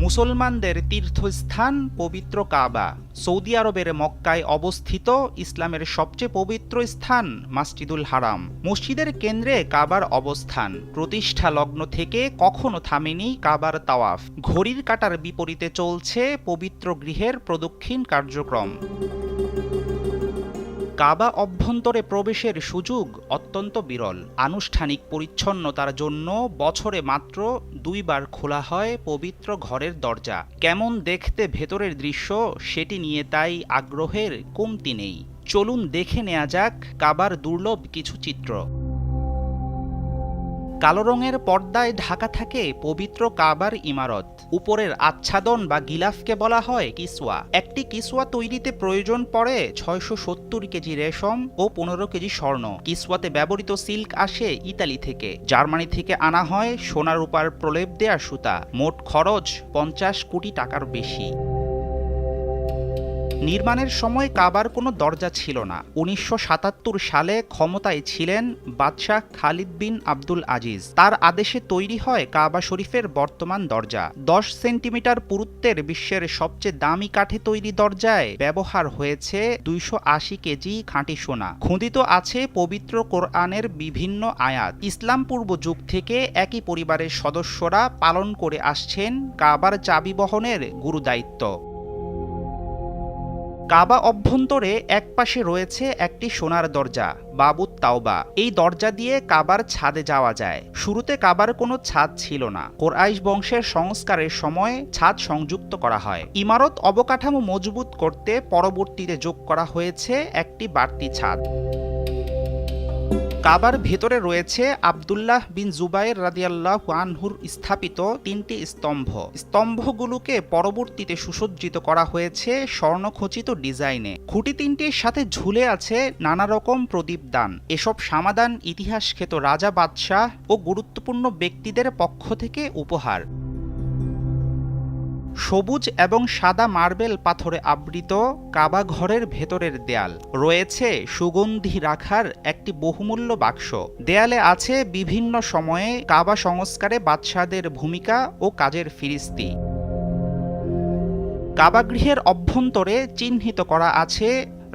মুসলমানদের তীর্থস্থান পবিত্র কাবা। সৌদি আরবের মক্কায় অবস্থিত ইসলামের সবচেয়ে পবিত্র স্থান মাসজিদুল হারাম। মসজিদের কেন্দ্রে কাবার অবস্থান। প্রতিষ্ঠা লগ্ন থেকে কখনো থামেনি কাবার তাওয়াফ। ঘড়ির কাঁটার বিপরীতে চলছে পবিত্র গৃহের প্রদক্ষিণ কার্যক্রম। কাবা অভ্যন্তরে প্রবেশের সুযোগ অত্যন্ত বিরল। আনুষ্ঠানিক পরিচ্ছন্নতার জন্য বছরে মাত্র 2 বার খোলা হয় পবিত্র ঘরের দরজা। কেমন দেখতে ভেতরের দৃশ্য সেটি নিয়ে তাই আগ্রহের কমতি নেই। চলুন দেখে নেওয়া যাক কাবার দুর্লভ কিছু চিত্র। কালো রঙের পর্দায় ঢাকা থাকে পবিত্র কাবার ইমারত। উপরের আচ্ছাদন বা গিলাফকে বলা হয় কিসওয়া। একটি কিসওয়া তৈরিতে প্রয়োজন পড়ে 670 কেজি রেশম ও 15 কেজি স্বর্ণ। কিসওয়াতে ব্যবহৃত সিল্ক আসে ইতালি থেকে। জার্মানি থেকে আনা হয় সোনা রূপার প্রলেপ দেয়া সুতা। মোট খরচ 50 কোটি টাকার বেশি। নির্মাণের সময় কাবার কোনো দরজা ছিল না। 1977 সালে ক্ষমতায় ছিলেন বাদশাহ খালিদ বিন আব্দুল আজিজ। তার আদেশে তৈরি হয় কাবা শরীফের বর্তমান দরজা। 10 সেন্টিমিটার পুরুত্বের বিশ্বের সবচেয়ে দামি কাঠে তৈরি দরজায় ব্যবহার হয়েছে 280 কেজি খাঁটি সোনা। খোদিত আছে পবিত্র কোরআনের বিভিন্ন আয়াত। ইসলাম পূর্ব যুগ থেকে একই পরিবারের সদস্যরা পালন করে আসছেন কাবার চাবি বহনের গুরুদায়িত্ব। কাবা অভ্যন্তরে একপাশে রয়েছে একটি সোনার দরজা, বাবুত তাওবা। এই দরজা দিয়ে কাবার ছাদে যাওয়া যায়। শুরুতে কাবার কোনো ছাদ ছিল না। কুরাইশ বংশের সংস্কারের সময় ছাদ সংযুক্ত করা হয়। ইমারত অবকাঠামো মজবুত করতে পরবর্তীতে যোগ করা হয়েছে একটি বাড়তি ছাদ। কাবার ভেতরে রয়েছে আব্দুল্লাহ বিন জুবাইর রাদিয়াল্লাহু আনহুর স্থাপিত 3টি স্তম্ভ। স্তম্ভগুলোকে পরবর্তীতে সুসজ্জিত করা হয়েছে স্বর্ণখচিত ডিজাইনে। খুঁটি 3টির সাথে ঝুলে আছে নানা রকম প্রদীপদান। এসব সমাধান ইতিহাসখ্যাত রাজা, বাদশাহ ও গুরুত্বপূর্ণ ব্যক্তিদের পক্ষ থেকে উপহার। সবুজ এবং সাদা মার্বেল পাথরে আবৃত কাবা ঘরের ভেতরের দেয়াল। রয়েছে সুগন্ধি রাখার একটি বহুমূল্য বাক্স। দেয়ালে আছে বিভিন্ন সময়ে কাবা সংস্কারে বাদশাহদের ভূমিকা ও কাজের ফিরিস্তি। কাবাগৃহের অভ্যন্তরে চিহ্নিত করা আছে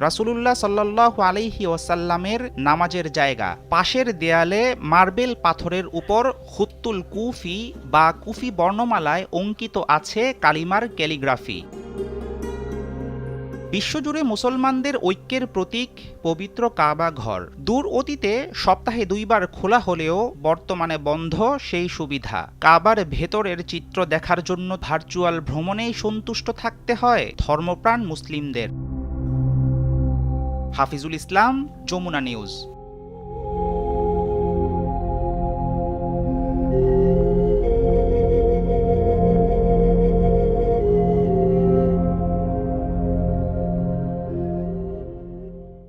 রাসূলুল্লাহ সাল্লাল্লাহু আলাইহি ওয়াসাল্লামের নামাজের জায়গা। পাশের দেয়ালে মার্বেল পাথরের উপর খুত্তুল কুফি বা কুফি বর্ণমালায় অঙ্কিত আছে কালিমার ক্যালিগ্রাফি। বিশ্বজুড়ে মুসলমানদের ঐক্যের প্রতীক পবিত্র কাবা ঘর। দূর অতীতে সপ্তাহে 2 বার খোলা হলেও বর্তমানে বন্ধ সেই সুবিধা। কাবার ভেতরের চিত্র দেখার জন্য ভার্চুয়াল ভ্রমণেই সন্তুষ্ট থাকতে হয় ধর্মপ্রাণ মুসলিমদের। হাফিজুল ইসলাম, যমুনা নিউজ।